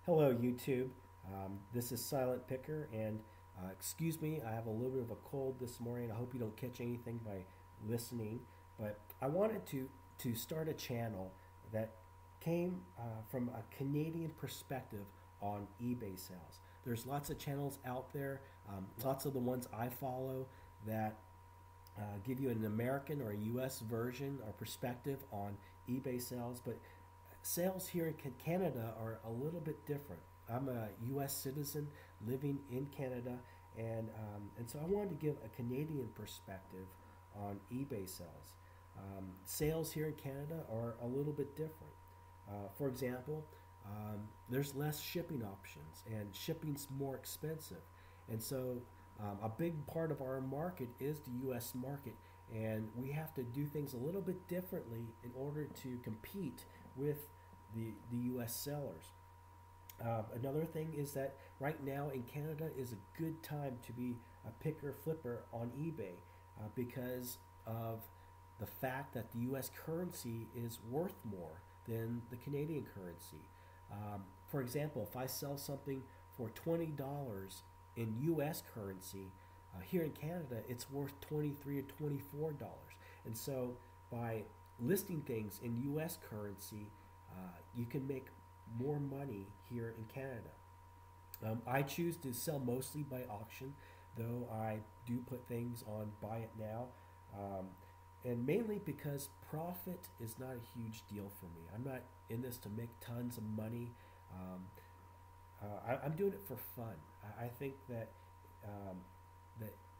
Hello, YouTube. This is Silent Picker, and excuse me, I have a little bit of a cold this morning. I hope you don't catch anything by listening, but I wanted to start a channel that came from a Canadian perspective on eBay sales. There's lots of channels out there, lots of the ones I follow that give you an American or a U.S. version or perspective on eBay sales, but sales here in Canada are a little bit different. I'm a U.S. citizen living in Canada, and so I wanted to give a Canadian perspective on eBay sales. Sales here in Canada are a little bit different. For example, there's less shipping options, and shipping's more expensive, and so a big part of our market is the U.S. market, and we have to do things a little bit differently in order to compete with the U.S. sellers. Another thing is that right now in Canada is a good time to be a picker flipper on eBay because of the fact that the U.S. currency is worth more than the Canadian currency. For example, if I sell something for $20 in U.S. currency, here in Canada it's worth $23 or $24, and so by listing things in U.S. currency, you can make more money here in Canada. I choose to sell mostly by auction, though I do put things on buy it now, um, and mainly because profit is not a huge deal for me. I'm not in this to make tons of money. Um, I'm doing it for fun. I think that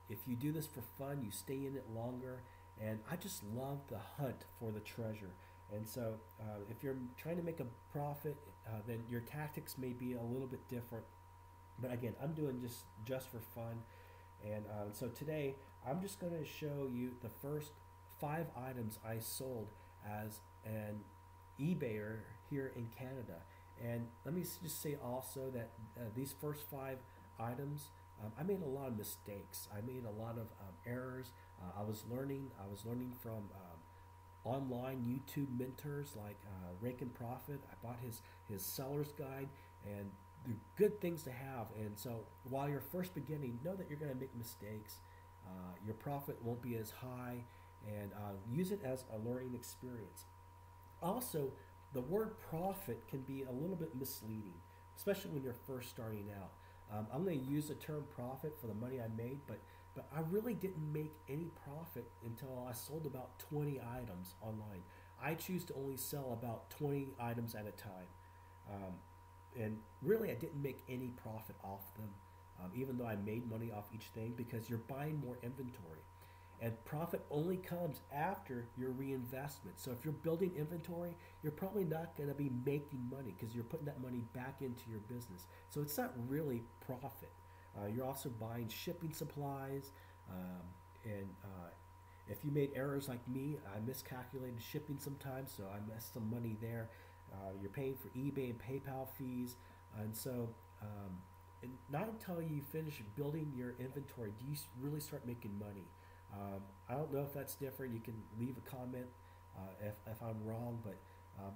if you do this for fun, you stay in it longer. And I just love the hunt for the treasure. And so, if you're trying to make a profit, then your tactics may be a little bit different. But again, I'm doing just for fun. And so today, I'm just going to show you the first 5 items I sold as an eBayer here in Canada. And let me just say also that these first 5 items, I made a lot of mistakes. I made a lot of errors. I was learning. I was learning from online YouTube mentors like Rake and Profit. I bought his seller's guide, and they're good things to have. And so while you're first beginning, know that you're going to make mistakes. Your profit won't be as high, and use it as a learning experience. Also, the word profit can be a little bit misleading, especially when you're first starting out. I'm going to use the term profit for the money I made, but I really didn't make any profit until I sold about 20 items online. I choose to only sell about 20 items at a time. Um, and really, I didn't make any profit off them, even though I made money off each thing because you're buying more inventory. And profit only comes after your reinvestment. So if you're building inventory, you're probably not going to be making money because you're putting that money back into your business. So it's not really profit. You're also buying shipping supplies, and if you made errors like me, I miscalculated shipping sometimes, so I missed some money there. You're paying for eBay and PayPal fees, and so and not until you finish building your inventory do you really start making money. I don't know if that's different. You can leave a comment if I'm wrong, but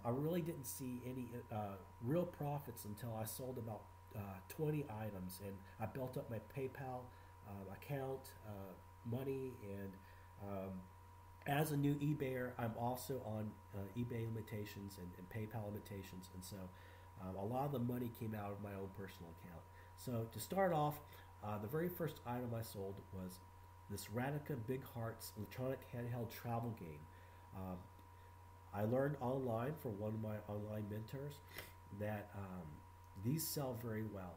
I really didn't see any real profits until I sold about 20 items, and I built up my PayPal account, money, and as a new eBayer, I'm also on eBay limitations and PayPal limitations, and so a lot of the money came out of my own personal account. So to start off, the very first item I sold was this Radica Big Hearts electronic handheld travel game. Um, I learned online from one of my online mentors that these sell very well.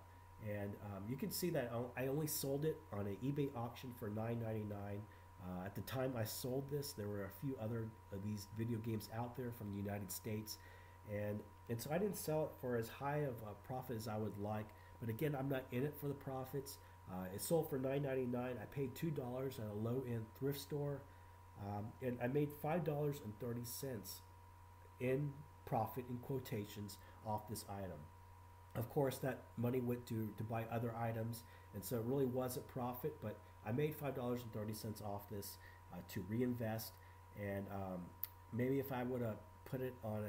And you can see that I only sold it on an eBay auction for $9.99. At the time I sold this, there were a few other of these video games out there from the United States, and so I didn't sell it for as high of a profit as I would like. But again, I'm not in it for the profits. It sold for $9.99. I paid $2 at a low-end thrift store, and I made $5.30 in profit in quotations off this item. Of course, that money went to buy other items, and so it really wasn't profit, but I made $5.30 off this to reinvest. And maybe if I would have put it on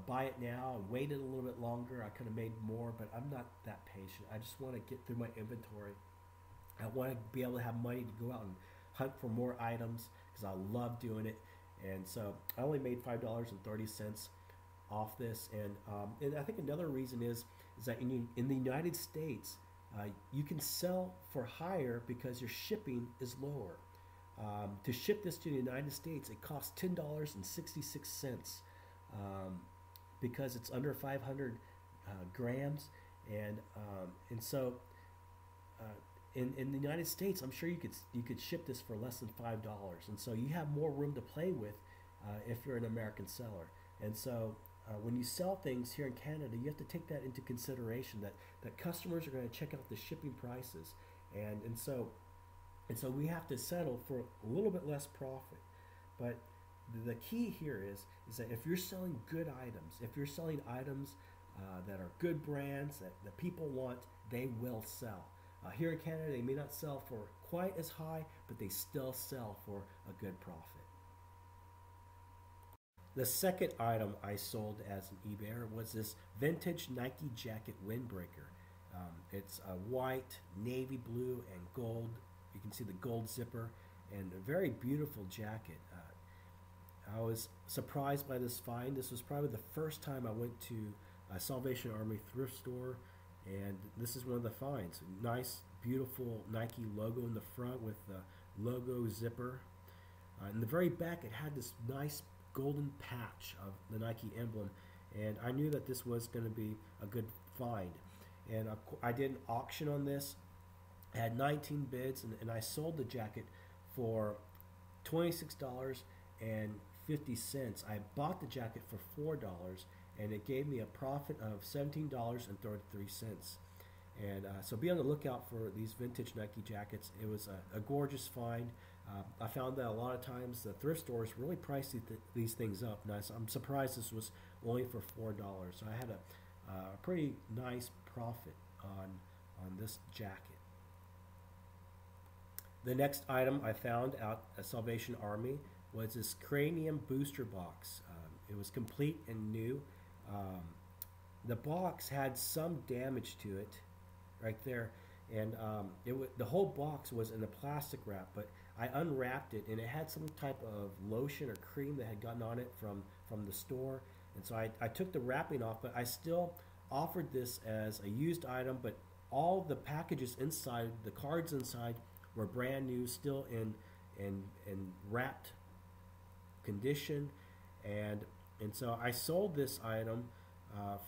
buy it now and waited a little bit longer, I could have made more, but I'm not that patient. I just want to get through my inventory. I want to be able to have money to go out and hunt for more items because I love doing it. And so I only made $5.30 off this. And I think another reason is that in the United States, you can sell for higher because your shipping is lower. To ship this to the United States, it costs $10.66 because it's under 500 grams, and so uh, in the United States, I'm sure you could ship this for less than $5, and so you have more room to play with if you're an American seller. And so when you sell things here in Canada, you have to take that into consideration that customers are going to check out the shipping prices, and so we have to settle for a little bit less profit. But the key here is that if you're selling good items, if you're selling items that are good brands that people want, they will sell. Here in Canada, they may not sell for quite as high, but they still sell for a good profit. The second item I sold as an eBayer was this vintage Nike jacket windbreaker. It's a white, navy blue, and gold. You can see the gold zipper and a very beautiful jacket. I was surprised by this find. This was probably the first time I went to a Salvation Army thrift store, and this is one of the finds. Nice, beautiful Nike logo in the front with the logo zipper. In the very back, it had this nice golden patch of the Nike emblem, and I knew that this was going to be a good find. And I did an auction on this. I had 19 bids, and I sold the jacket for $26.50. I bought the jacket for $4, and it gave me a profit of $17.33. And so be on the lookout for these vintage Nike jackets. It was a gorgeous find. I found that a lot of times the thrift stores really price these things up. Now, I'm surprised this was only for $4. So I had a pretty nice profit on this jacket. The next item I found out at Salvation Army was this cranium booster box. It was complete and new. The box had some damage to it right there, and the whole box was in a plastic wrap, but I unwrapped it, and it had some type of lotion or cream that had gotten on it from the store. And so I took the wrapping off, but I still offered this as a used item, but all the packages inside, the cards inside, were brand new, still in wrapped condition, and so I sold this item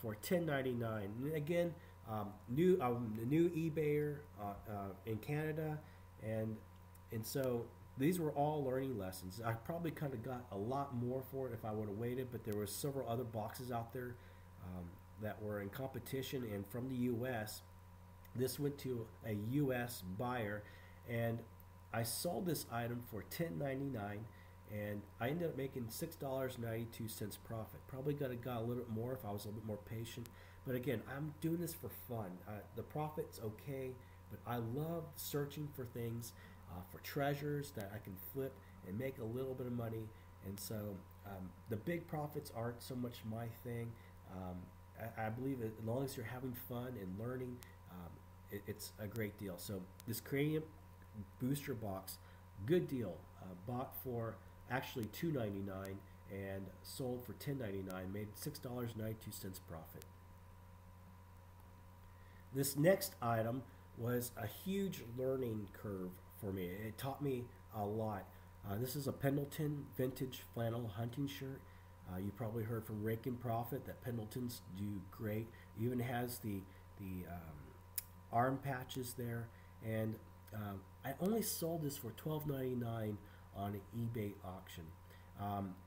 for $10.99. And again, new eBayer in Canada, and so these were all learning lessons. I probably could have got a lot more for it if I would have waited, but there were several other boxes out there that were in competition, and from the U.S. This went to a U.S. buyer, and I sold this item for $10.99, and I ended up making $6.92 profit. Probably could have got a little bit more if I was a little bit more patient. But again, I'm doing this for fun. The profit's okay, but I love searching for things, for treasures that I can flip and make a little bit of money. And so the big profits aren't so much my thing. I believe that as long as you're having fun and learning, it's a great deal. So this cranium booster box, good deal. Bought for actually $2.99 and sold for $10.99. Made $6.92 profit. This next item was a huge learning curve for me. It taught me a lot. This is a Pendleton vintage flannel hunting shirt. You probably heard from Rake and Profit that Pendletons do great. It even has the arm patches there, and I only sold this for $12.99 on an eBay auction.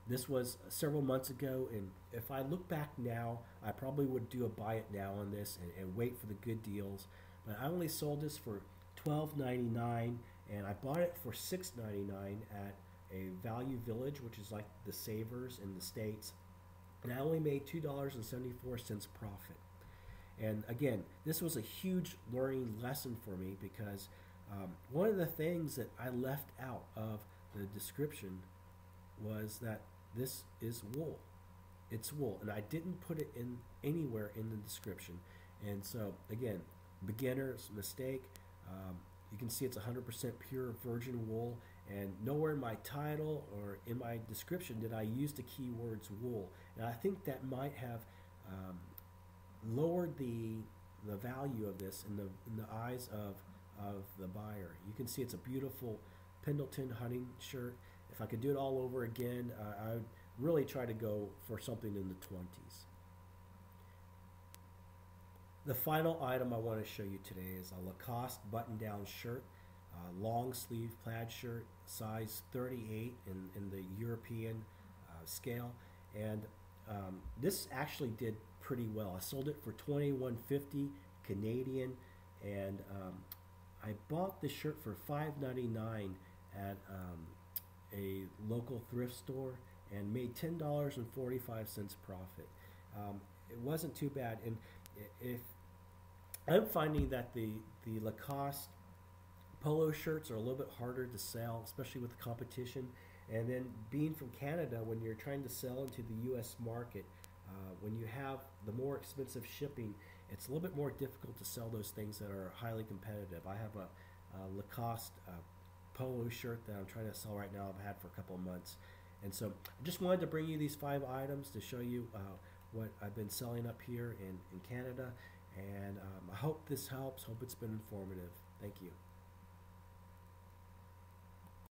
This was several months ago, and if I look back now, I probably would do a buy it now on this and wait for the good deals. But I only sold this for $12.99, and I bought it for $6.99 at a Value Village, which is like the Savers in the States, and I only made $2.74 profit. And again, this was a huge learning lesson for me because one of the things that I left out of the description was that this is wool. it's wool, and I didn't put it in anywhere in the description. And so again, beginner's mistake. You can see it's 100% pure virgin wool, and nowhere in my title or in my description did I use the keywords wool. And I think that might have um, lowered the value of this in the eyes of the buyer. You can see it's a beautiful Pendleton hunting shirt. If I could do it all over again, I would really try to go for something in the 20s. The final item I want to show you today is a Lacoste button-down shirt, long sleeve plaid shirt, size 38 in the European scale, and this actually did pretty well. I sold it for $21.50 Canadian, and I bought the shirt for $5.99 at a local thrift store and made $10.45 profit. It wasn't too bad, and if I'm finding that the Lacoste polo shirts are a little bit harder to sell, especially with the competition. And then being from Canada, when you're trying to sell into the U.S. market, when you have the more expensive shipping, it's a little bit more difficult to sell those things that are highly competitive. I have a Lacoste polo shirt that I'm trying to sell right now. I've had for a couple of months. And so I just wanted to bring you these 5 items to show you what I've been selling up here in Canada. And I hope this helps. Hope it's been informative. Thank you.